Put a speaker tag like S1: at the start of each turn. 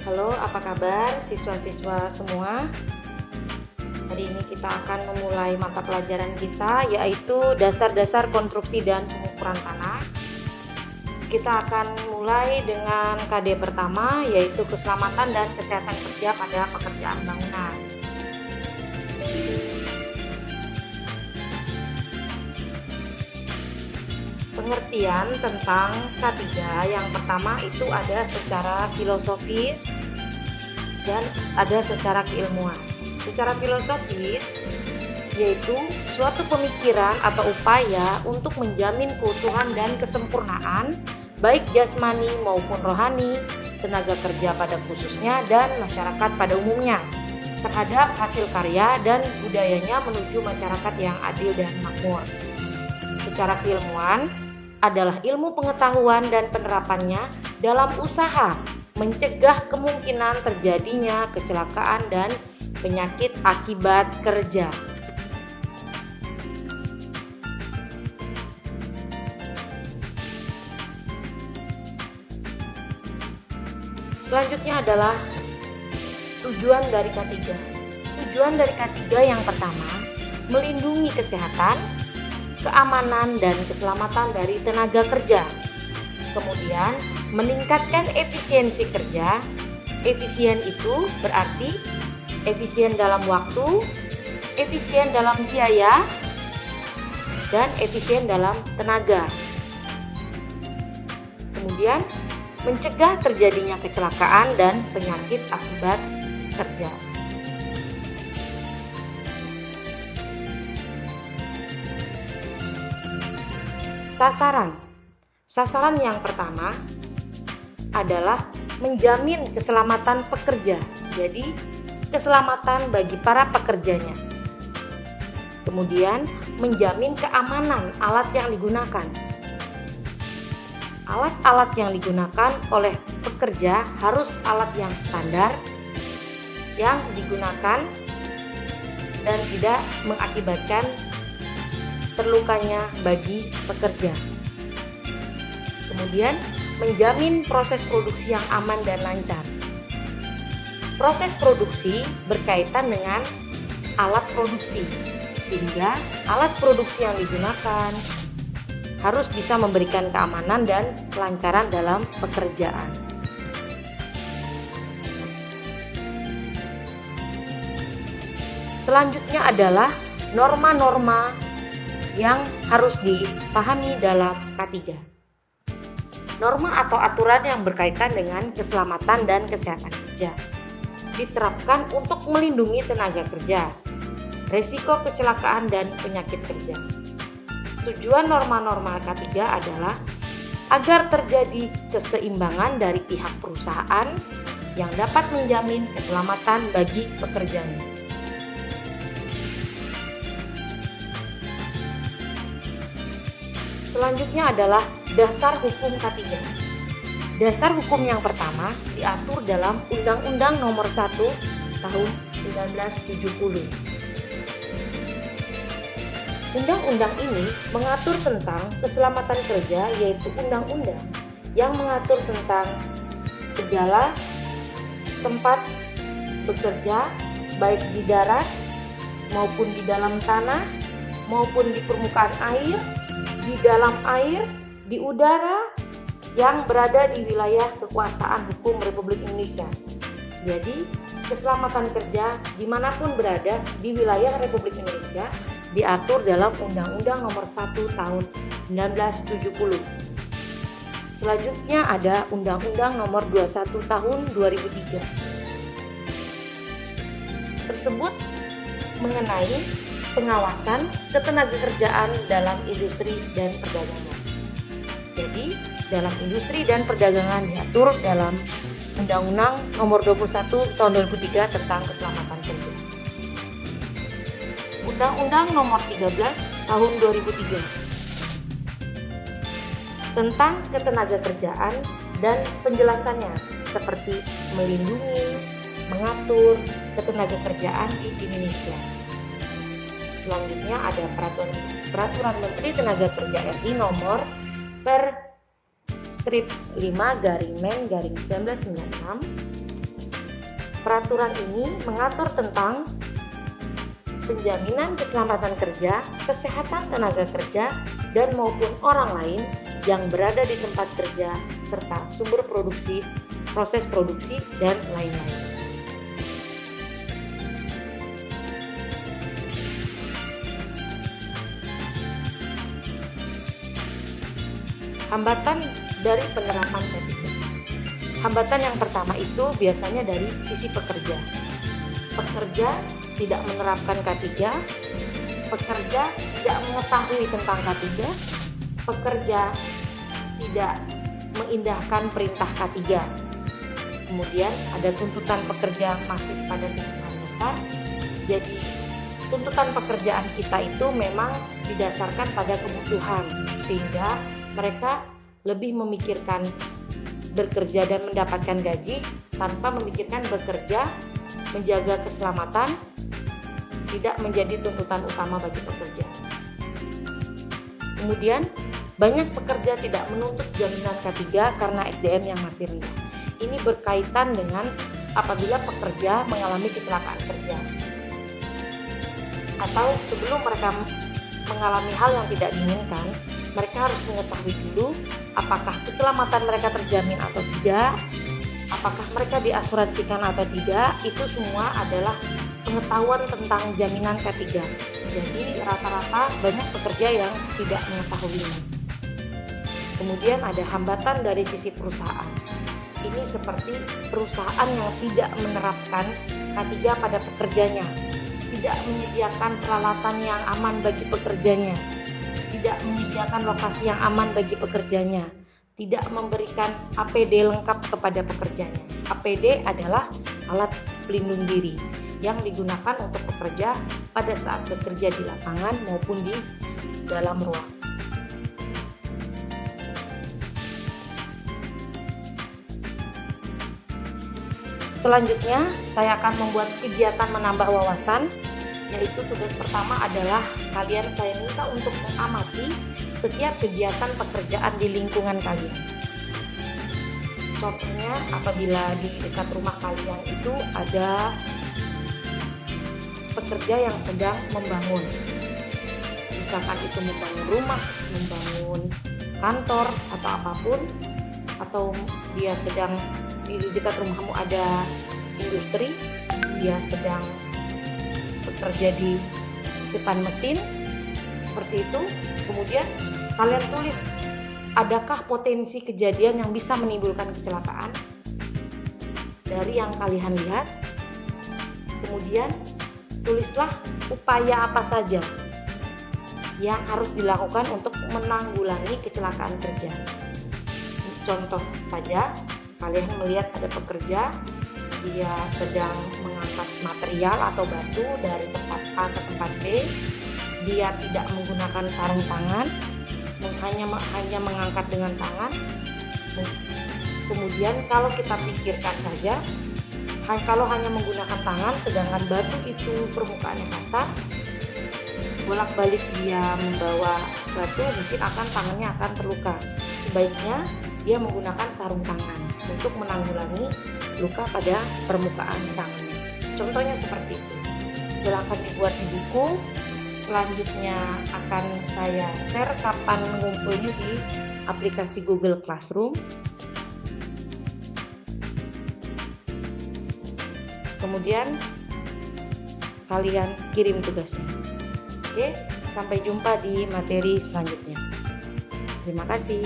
S1: Halo, apa kabar siswa-siswa semua? Hari ini kita akan memulai mata pelajaran kita, yaitu dasar-dasar konstruksi dan pengukuran tanah. Kita akan mulai dengan KD pertama, yaitu keselamatan dan kesehatan kerja pada pekerjaan bangunan. Pengertian tentang K3 yang pertama itu ada secara filosofis dan ada secara keilmuan. Secara filosofis yaitu suatu pemikiran atau upaya untuk menjamin keutuhan dan kesempurnaan baik jasmani maupun rohani tenaga kerja pada khususnya dan masyarakat pada umumnya terhadap hasil karya dan budayanya menuju masyarakat yang adil dan makmur. Secara keilmuan adalah ilmu pengetahuan dan penerapannya dalam usaha mencegah kemungkinan terjadinya kecelakaan dan penyakit akibat kerja. Selanjutnya adalah tujuan dari K3. Tujuan dari K3 yang pertama, melindungi kesehatan, keamanan dan keselamatan dari tenaga kerja. Kemudian, meningkatkan efisiensi kerja. Efisien itu berarti efisien dalam waktu, efisien dalam biaya, dan efisien dalam tenaga. Kemudian, mencegah terjadinya kecelakaan dan penyakit akibat kerja. Sasaran yang pertama adalah menjamin keselamatan pekerja. Jadi, keselamatan bagi para pekerjanya. Kemudian, menjamin keamanan alat yang digunakan. Alat-alat yang digunakan oleh pekerja harus alat yang standar, yang digunakan dan tidak mengakibatkan terlukanya bagi pekerja. Kemudian, menjamin proses produksi yang aman dan lancar. Proses produksi berkaitan dengan alat produksi, sehingga alat produksi yang digunakan harus bisa memberikan keamanan dan kelancaran dalam pekerjaan. Selanjutnya adalah norma-norma yang harus dipahami dalam K3. Norma atau aturan yang berkaitan dengan keselamatan dan kesehatan kerja diterapkan untuk melindungi tenaga kerja, risiko kecelakaan dan penyakit kerja. Tujuan norma-norma K3 adalah agar terjadi keseimbangan dari pihak perusahaan yang dapat menjamin keselamatan bagi pekerjanya. Selanjutnya adalah dasar hukum K3. Dasar hukum yang pertama diatur dalam Undang-Undang Nomor 1 Tahun 1970. Undang-undang ini mengatur tentang keselamatan kerja, yaitu undang-undang yang mengatur tentang segala tempat bekerja, baik di darat maupun di dalam tanah maupun di permukaan air, di dalam air, di udara yang berada di wilayah kekuasaan hukum Republik Indonesia. Jadi, keselamatan kerja dimanapun berada di wilayah Republik Indonesia diatur dalam Undang-Undang Nomor 1 Tahun 1970. Selanjutnya ada Undang-Undang Nomor 21 Tahun 2003. Tersebut mengenai pengawasan ketenagakerjaan dalam industri dan perdagangan. Jadi, dalam industri dan perdagangan diatur dalam Undang-Undang Nomor 21 Tahun 2003 tentang keselamatan kerja. Undang-Undang Nomor 13 Tahun 2003 tentang ketenagakerjaan dan penjelasannya seperti melindungi, mengatur ketenagakerjaan di Indonesia. Selanjutnya ada Peraturan Menteri Tenaga Kerja RI Nomor Per Strip 5/Men/1996 Peraturan ini mengatur tentang penjaminan keselamatan kerja, kesehatan tenaga kerja, dan maupun orang lain yang berada di tempat kerja, serta sumber produksi, proses produksi, dan lain-lain. Hambatan dari penerapan K3. Hambatan yang pertama itu biasanya dari sisi pekerja. Pekerja tidak menerapkan K3, pekerja tidak mengetahui tentang K3, pekerja tidak mengindahkan perintah K3. Kemudian ada tuntutan pekerja masih pada tingkatan dasar. Jadi tuntutan pekerjaan kita itu memang didasarkan pada kebutuhan, sehingga mereka lebih memikirkan bekerja dan mendapatkan gaji tanpa memikirkan bekerja, menjaga keselamatan, tidak menjadi tuntutan utama bagi pekerja. Kemudian, banyak pekerja tidak menuntut jaminan K3 karena SDM yang masih rendah. Ini berkaitan dengan apabila pekerja mengalami kecelakaan kerja, atau sebelum mereka mengalami hal yang tidak diinginkan, mereka harus mengetahui dulu apakah keselamatan mereka terjamin atau tidak, apakah mereka diasuransikan atau tidak. Itu semua adalah pengetahuan tentang jaminan K3. Jadi rata-rata banyak pekerja yang tidak mengetahuinya. Kemudian ada hambatan dari sisi perusahaan. Ini seperti perusahaan yang tidak menerapkan K3 pada pekerjanya, tidak menyediakan peralatan yang aman bagi pekerjanya, tidak menyediakan lokasi yang aman bagi pekerjanya, tidak memberikan APD lengkap kepada pekerjanya. APD adalah alat pelindung diri yang digunakan untuk pekerja pada saat bekerja di lapangan maupun di dalam ruang. Selanjutnya, saya akan membuat kegiatan menambah wawasan, yaitu tugas pertama adalah saya minta untuk mengamati setiap kegiatan pekerjaan di lingkungan kalian. Contohnya, apabila di dekat rumah kalian itu ada pekerja yang sedang membangun, misalkan itu membangun rumah, membangun kantor atau apapun, atau dia sedang di dekat rumahmu ada industri, dia sedang bekerja di depan mesin, seperti itu. Kemudian kalian tulis, adakah potensi kejadian yang bisa menimbulkan kecelakaan dari yang kalian lihat. Kemudian tulislah upaya apa saja yang harus dilakukan untuk menanggulangi kecelakaan kerja. Contoh saja, kalian melihat ada pekerja, dia sedang mengangkat material atau batu dari tempat A ke tempat B, dia tidak menggunakan sarung tangan, hanya mengangkat dengan tangan. Kemudian kalau kita pikirkan saja, kalau hanya menggunakan tangan sedangkan batu itu permukaannya kasar, bolak-balik dia membawa batu, mungkin tangannya akan terluka. Sebaiknya dia menggunakan sarung tangan untuk menanggulangi luka pada permukaan tangannya. Contohnya seperti itu. Silakan dibuat di buku. Selanjutnya akan saya share kapan mengumpulnya di aplikasi Google Classroom. Kemudian kalian kirim tugasnya. Oke, sampai jumpa di materi selanjutnya. Terima kasih.